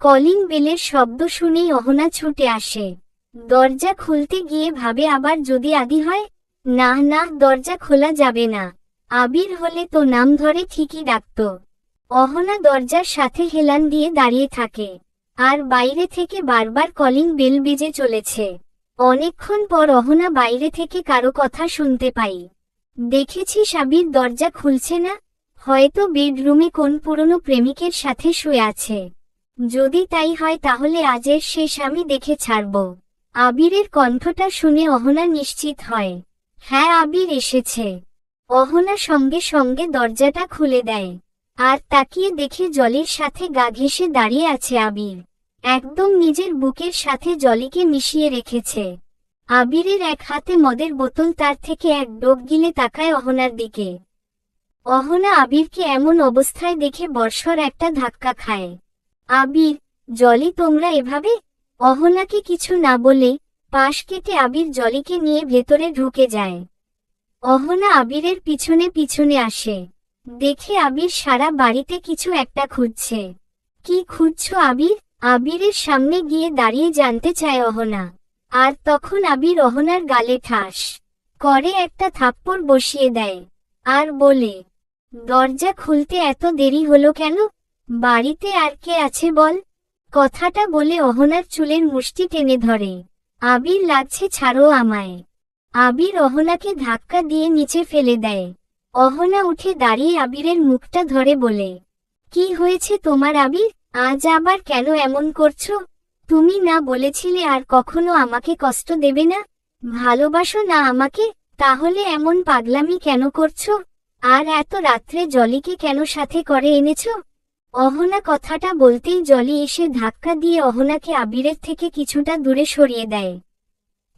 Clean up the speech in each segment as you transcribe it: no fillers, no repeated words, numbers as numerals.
Calling বেলের শব্দ শুনেই অহনা ছুটে আসে। দরজা খুলতে গিয়ে ভাবে আবার যদি আদি হয়। না না, দরজা খোলা যাবে না। আবির হলে তো নাম ধরে ঠিকই ডাকত। অহনা দরজার সাথে হেলান দিয়ে দাঁড়িয়ে থাকে। আর বাইরে থেকে বারবার কলিং বেল বেজে চলেছে। অনেকক্ষণ পর অহনা বাইরে থেকে কারো কথা শুনতে পাই। দেখেছিস আবির দরজা খুলছে না? হয়তো বেডরুমে কোন পুরনো প্রেমিকের সাথে শুয়ে আছে। যদি তাই হয় তাহলে আজের শেষ আমি দেখে ছাড়ব। আবিরের কণ্ঠটা শুনে অহনা নিশ্চিত হয়, হ্যাঁ আবির এসেছে। অহনা সঙ্গে সঙ্গে দরজাটা খুলে দেয়। আর তাকিয়ে দেখে জলির সাথে গা ঘেঁষে দাঁড়িয়ে আছে আবির। একদম নিজের বুকের সাথে জলিকে মিশিয়ে রেখেছে। আবিরের এক হাতে মদের বোতল, তার থেকে এক ডোব গিলে তাকায় অহনার দিকে। অহনা আবিরকে এমন অবস্থায় দেখে বর্ষর একটা ধাক্কা খায়। আবির, জলি তোমরা এভাবে? অহনাকে কিছু না বলে পাশ কেটে আবির জলিকে নিয়ে ভেতরে ঢুকে যায়। অহনা আবিরের পিছনে পিছনে আসে। দেখে আবির সারা বাড়িতে কিছু একটা খুঁজছে। কি খুঁজছো আবির? আবিরের সামনে গিয়ে দাঁড়িয়ে জানতে চায় অহনা। আর তখন আবির অহনার গালে ঠাস করে একটা থাপ্পড় বসিয়ে দেয়। আর বলে, দরজা খুলতে এত দেরি হলো কেন? বাড়িতে আর কে আছে বল? কথাটা বলে অহনার চুলের মুষ্টি টেনে ধরে। আবির, লাগছে, ছাড়ো আমায়। আবির অহনাকে ধাক্কা দিয়ে নিচে ফেলে দেয়। অহনা উঠে দাঁড়িয়ে আবিরের মুখটা ধরে বলে, কি হয়েছে তোমার আবির? আজ আবার কেন এমন করছো? তুমি না বলেছিলে আর কখনো আমাকে কষ্ট দেবে না? ভালোবাসো না আমাকে? তাহলে এমন পাগলামি কেন করছো? আর এত রাত্রে জলিকে কেন সাথে করে এনেছো? অহনা কথাটা বলতেই জলি এসে ধাক্কা দিয়ে অহনাকে আবিরের থেকে কিছুটা দূরে সরিয়ে দেয়।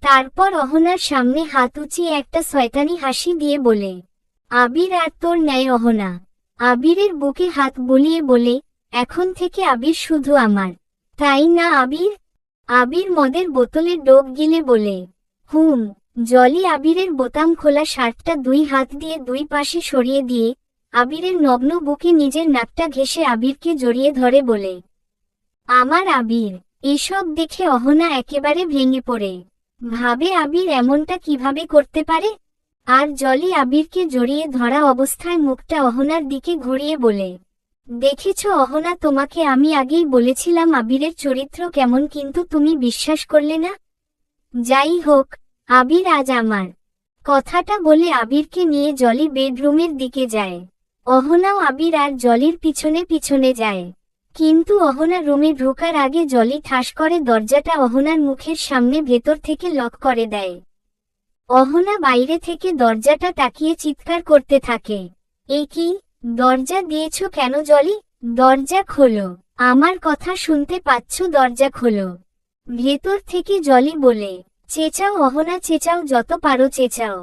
তারপর অহনার সামনে হাত উঁচিয়ে একটা শয়তানি হাসি দিয়ে বলে, আবির আর তোর ন্যায় অহনা। আবিরের বুকে হাত বুলিয়ে বলে, এখন থেকে আবির শুধু আমার, তাই না আবির? আবির মদের বোতলের ডোব গিলে বলে, হুম। জলি আবিরের বোতাম খোলা শার্টটা দুই হাত দিয়ে দুই পাশে সরিয়ে দিয়ে আবিরের নগ্ন বুকে নিজের নাকটা ঘেঁষে আবিরকে জড়িয়ে ধরে বলে, আমার আবির। এসব দেখে অহনা একেবারে ভেঙে পড়ে। ভাবে আবির এমনটা কিভাবে করতে পারে? আর জলি আবিরকে জড়িয়ে ধরা অবস্থায় মুখটা অহনার দিকে ঘুরিয়ে বলে, দেখেছো অহনা, তোমাকে আমি আগেই বলেছিলাম আবিরের চরিত্র কেমন, কিন্তু তুমি বিশ্বাস করলে না। যাই হোক, আবির আজ আমার। কথাটা বলে আবিরকে নিয়ে জলি বেডরুমের দিকে যায়। অহনাও আবির আর জলির পিছনে পিছনে যায়। কিন্তু অহনা রুমে ঢোকার আগে জলি ঠাস করে দরজাটা অহনার মুখের সামনে ভেতর থেকে লক করে দেয়। অহনা বাইরে থেকে দরজাটা তাকিয়ে চিৎকার করতে থাকে, এ কি? দরজা দিয়েছো কেন জলি? দরজা খোলো, আমার কথা শুনতে পাচ্ছ? দরজা খোলো। ভেতর থেকে জলি বলে, চেঁচাও অহনা, চেঁচাও, যত পারো চেঁচাও।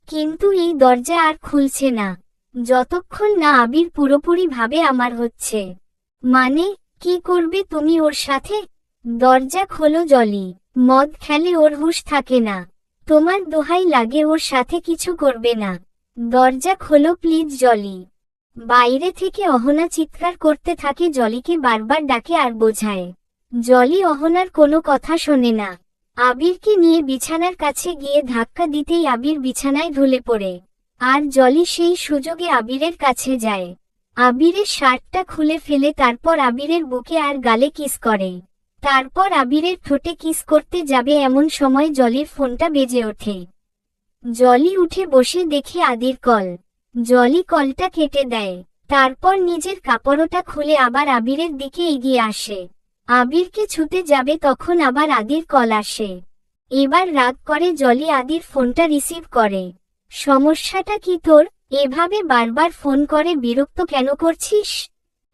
কিন্তু এই দরজা আর খুলছে না, যতক্ষণ না আবির পুরোপুরি ভাবে আমার হচ্ছে। মানে, কি করবে তুমি ওর সাথে? দরজা খোলো জলি। মদ খেলে ওর হুঁশ থাকে না। তোমার দোহাই লাগে, ওর সাথে কিছু করবে না। দরজা খোলো প্লিজ জলি। বাইরে থেকে অহনা চিৎকার করতে থাকে, জলিকে বারবার ডাকে আর বোঝায়। জলি অহনার কোনো কথা শোনে না। আবিরকে নিয়ে বিছানার কাছে গিয়ে ধাক্কা দিতেই আবির বিছানায় ঢলে পড়ে। আর জলি সেই সুযোগে আবিরের কাছে যায়। আবিরের শার্টটা খুলে ফেলে তারপর আবিরের বুকে আর গালে কিস করে। তারপর আবিরের ঠোঁটে কিস করতে যাবে এমন সময় জলির ফোনটা বেজে ওঠে। জলি উঠে বসে দেখে আদির কল। জলি কলটা কেটে দেয়। তারপর নিজের কাপড়টা খুলে আবার আবিরের দিকে এগিয়ে আসে। আবিরকে ছুতে যাবে তখন আবার আদির কল আসে। এবার রাগ করে জলি আদির ফোনটা রিসিভ করে। সমস্যাটা কি তোর? এভাবে বারবার ফোন করে বিরক্ত কেন করছিস?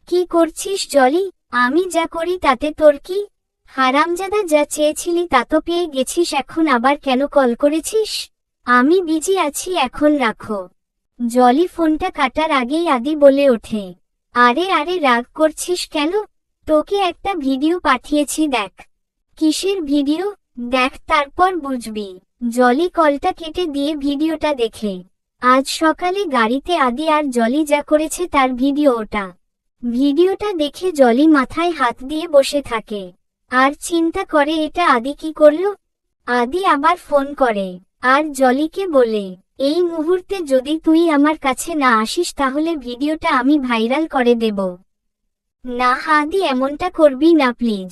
কি করছিস জলি? আমি যা করি তাতে তোর কি? হারামজাদা, যা চেয়েছিলি তা তো পেয়ে গেছিস, এখন আবার কেন কল করেছিস? আমি বিজি আছি, এখন রাখো। জলি ফোনটা কাটার আগেই আদি বলে ওঠে, আরে আরে, রাগ করছিস কেন? তোকে একটা ভিডিও পাঠিয়েছি, দেখ। কিসের ভিডিও? দেখ, তারপর বুঝবি। জলি কলটা কেটে দিয়ে ভিডিওটা দেখে। আজ সকালে গাড়িতে আদি আর জলি যা করেছে তার ভিডিও ওটা। ভিডিওটা দেখে জলি মাথায় হাত দিয়ে বসে থাকে আর চিন্তা করে এটা আদি কি করলো। আদি আবার ফোন করে আর জলিকে বলে, এই মুহূর্তে যদি তুই আমার কাছে না আসিস তাহলে ভিডিওটা আমি ভাইরাল করে দেব। না আদি, এমনটা করবি না প্লিজ,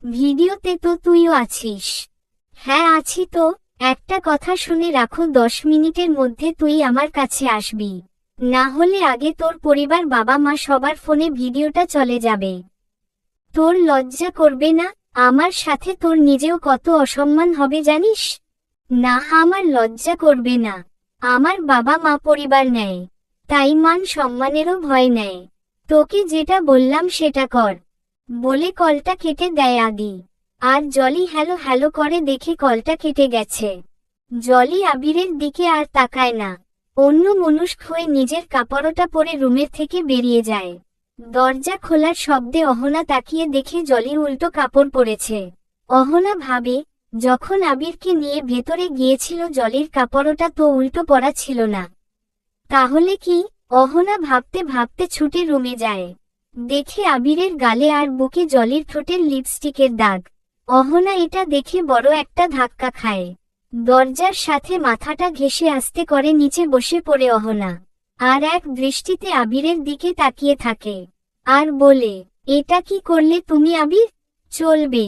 ভিডিওতে তো তুইও আছিস। হ্যাঁ আছি তো, একটা কথা শুনে রাখো, 10 মিনিটের মধ্যে তুই আমার কাছে আসবি, না হলে আগে তোর পরিবার বাবা মা সবার ফোনে ভিডিওটা চলে যাবে। তোর লজ্জা করবে না? আমার সাথে তোর নিজেও কত অসম্মান হবে জানিস? না আমার লজ্জা করবে না, আমার বাবা মা পরিবার নেয়, তাই মান সম্মানেরও ভয় নেয়। তোকে যেটা বললাম সেটা কর, বলে কলটা কেটে দেয় আদি। আর জলি হ্যালো হ্যালো করে দেখে কলটা কেটে গেছে। জলি আবিরের দিকে আর তাকায় না, অন্য মনস্ক হয়ে নিজের কাপড়টা পরে রুমের থেকে বেরিয়ে যায়। দরজা খোলার শব্দে অহনা তাকিয়ে দেখে জলি উল্টো কাপড় পরেছে। অহনা ভাবে, যখন আবিরকে নিয়ে ভেতরে গিয়েছিল জলির কাপড়টা তো উল্টো পরা ছিল না, তাহলে কি? অহনা ভাবতে ভাবতে ছুটে রুমে যায়। দেখে আবিরের গালে আর বুকে জলির ঠোঁটের লিপস্টিকের দাগ। অহনা এটা দেখে বড় একটা ধাক্কা খায়। দরজার সাথে মাথাটা ঘেঁষে আস্তে করে নিচে বসে পড়ে অহনা, আর এক দৃষ্টিতে আবিরের দিকে তাকিয়ে থাকে আর বলে, এটা কি করলে তুমি আবির? চলবে।